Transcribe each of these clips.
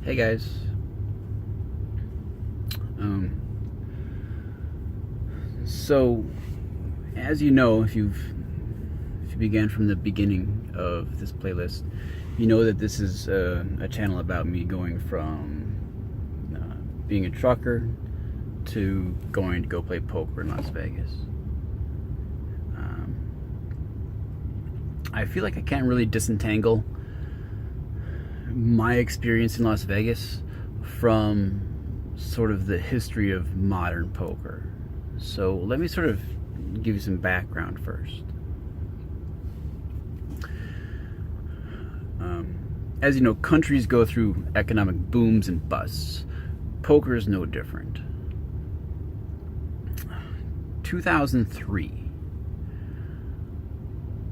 Hey guys. So, as you know, if you began from the beginning of this playlist, you know that this is a channel about me going from being a trucker to going to go play poker in Las Vegas. I feel like I can't really disentangle my experience in Las Vegas from sort of the history of modern poker. So let me sort of give you some background first. As you know, countries go through economic booms and busts. Poker is no different. 2003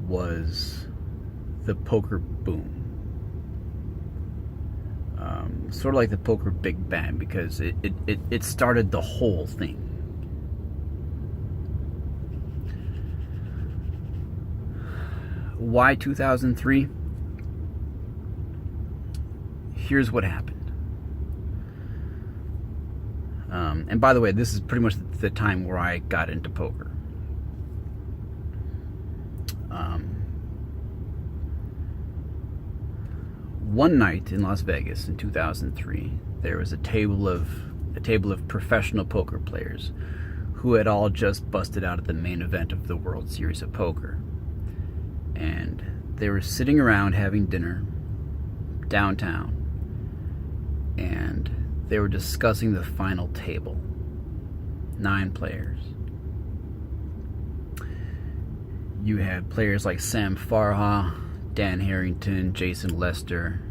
was the poker boom. Sort of like the poker Big Bang, because it started the whole thing. Why 2003? Here's what happened. And by the way, this is pretty much the time where I got into poker. One night in Las Vegas in 2003, there was a table of professional poker players who had all just busted out at the main event of the World Series of Poker. And they were sitting around having dinner downtown, and they were discussing the final table. 9 players. You had players like Sam Farha, Dan Harrington, Jason Lester,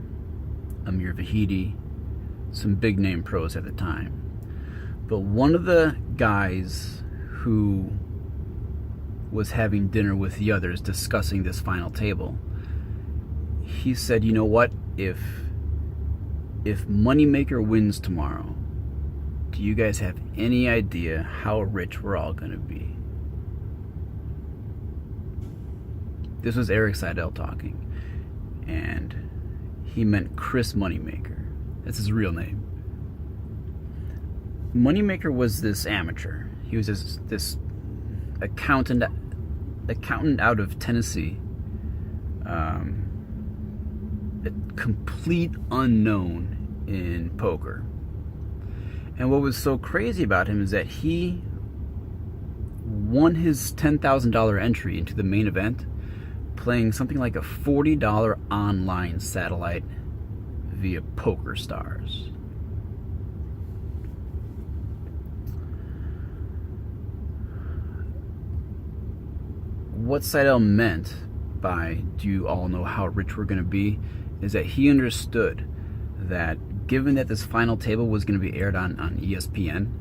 Amir Vahidi, some big name pros at the time. But one of the guys who was having dinner with the others discussing this final table, he said, you know what, if Moneymaker wins tomorrow, do you guys have any idea how rich we're all going to be? This was Erik Seidel talking, and he meant Chris Moneymaker. That's his real name. Moneymaker was this amateur. He was this accountant out of Tennessee, a complete unknown in poker. And what was so crazy about him is that he won his $10,000 entry into the main event playing something like a $40 online satellite via PokerStars. What Seidel meant by "do you all know how rich we're going to be" is that he understood that given that this final table was going to be aired on ESPN,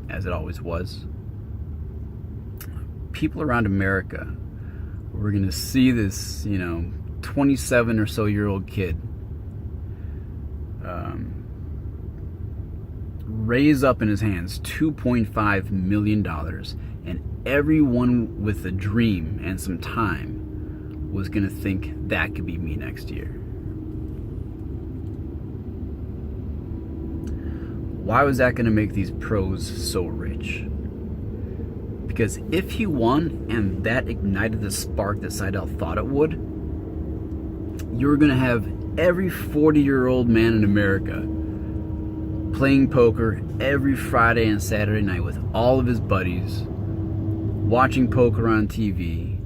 as it always was, people around America were going to see this, 27 or so year old kid raise up in his hands $2.5 million, and everyone with a dream and some time was going to think that could be me next year. Why was that going to make these pros so rich? Because if he won and that ignited the spark that Seidel thought it would, you were going to have every 40-year-old man in America playing poker every Friday and Saturday night with all of his buddies, watching poker on TV.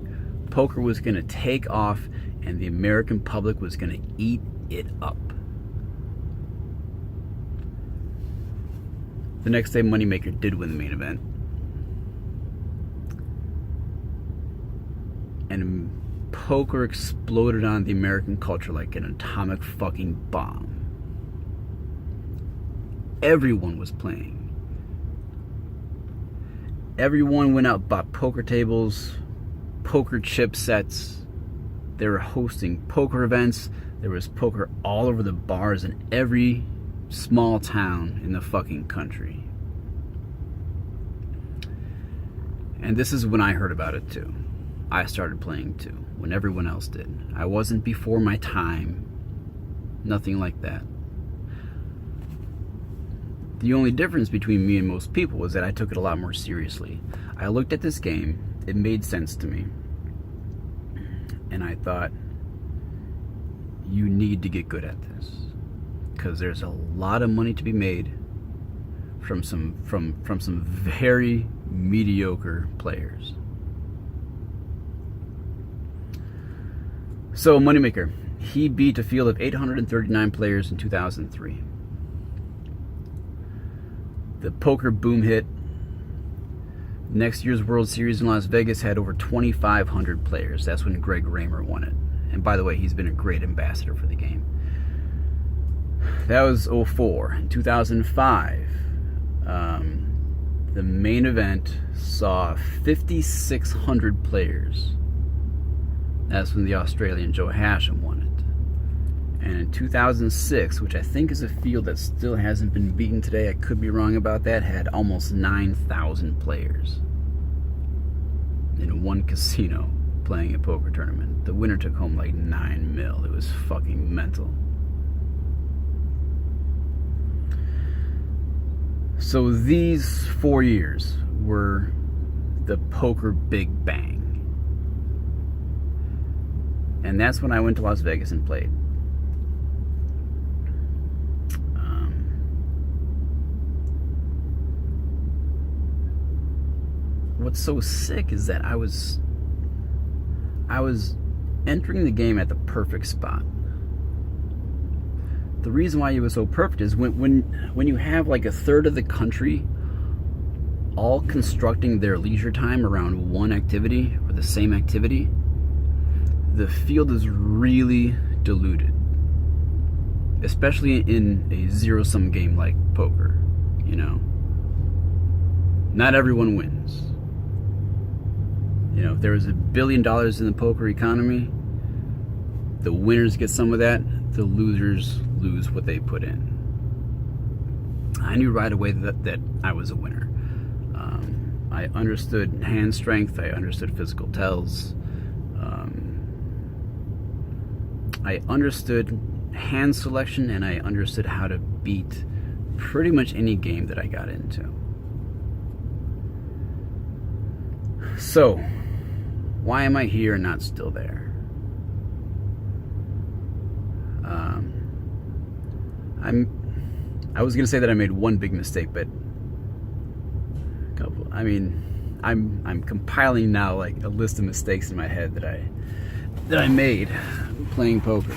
Poker was going to take off, and the American public was going to eat it up. The next day, Moneymaker did win the main event. And poker exploded on the American culture like an atomic fucking bomb. Everyone was playing. Everyone went out, bought poker tables, poker chip sets. They were hosting poker events. There was poker all over the bars in every small town in the fucking country. And this is when I heard about it too. I started playing too, when everyone else did. I wasn't before my time. Nothing like that. The only difference between me and most people was that I took it a lot more seriously. I looked at this game, it made sense to me, and I thought, you need to get good at this, because there's a lot of money to be made from some very mediocre players. So, Moneymaker, he beat a field of 839 players in 2003. The poker boom hit. Next year's World Series in Las Vegas had over 2,500 players. That's when Greg Raymer won it. And by the way, he's been a great ambassador for the game. That was 2004. In 2005, the main event saw 5,600 players. That's when the Australian Joe Hashim won it. And in 2006, which I think is a field that still hasn't been beaten today, I could be wrong about that, had almost 9,000 players in one casino playing a poker tournament. The winner took home like $9 million. It was fucking mental. So these 4 years were the poker big bang. And that's when I went to Las Vegas and played. What's so sick is that I was entering the game at the perfect spot. The reason why it was so perfect is when you have like a third of the country all constructing their leisure time around one activity or the same activity, the field is really diluted, especially in a zero-sum game like poker. You know, not everyone wins. You know, if there was $1 billion in the poker economy, the winners get some of that, the losers lose what they put in. I knew right away that I was a winner. I understood hand strength, I understood physical tells, I understood hand selection, and I understood how to beat pretty much any game that I got into. So, why am I here and not still there? I was gonna say that I made one big mistake, but I'm compiling now like a list of mistakes in my head that I made playing poker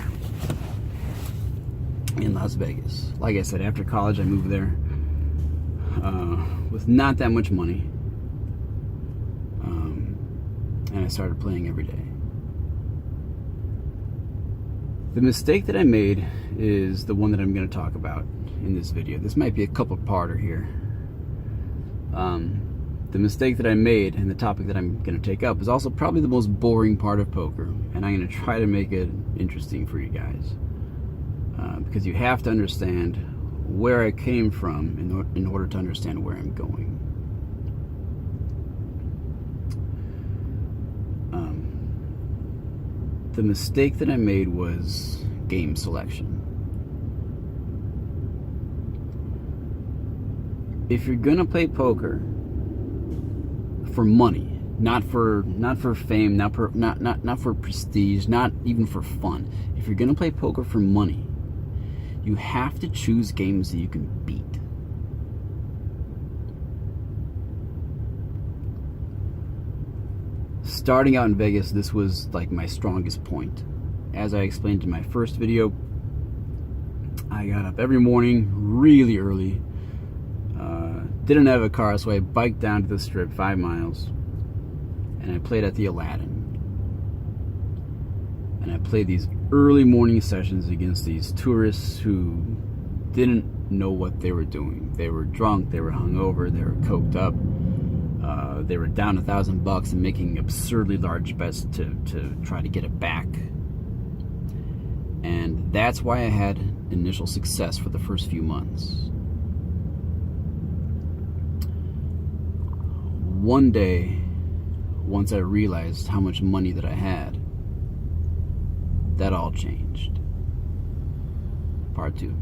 in Las Vegas. Like I said, after college I moved there with not that much money, and I started playing every day. The mistake that I made is the one that I'm going to talk about in this video. This might be a couple-parter here. The mistake that I made and the topic that I'm going to take up is also probably the most boring part of poker, and I'm going to try to make it interesting for you guys, because you have to understand where I came from in order to understand where I'm going. The mistake that I made was game selection. If you're gonna play poker for money, not for fame, not for prestige, not even for fun. If you're gonna play poker for money, you have to choose games that you can beat. Starting out in Vegas, this was like my strongest point. As I explained in my first video, I got up every morning really early, didn't have a car, so I biked down to the strip 5 miles, and I played at the Aladdin. And I played these early morning sessions against these tourists who didn't know what they were doing. They were drunk, they were hungover, they were coked up. They were down $1,000 and making absurdly large bets to try to get it back. And that's why I had initial success for the first few months. One day, once I realized how much money that I had, that all changed. Part 2.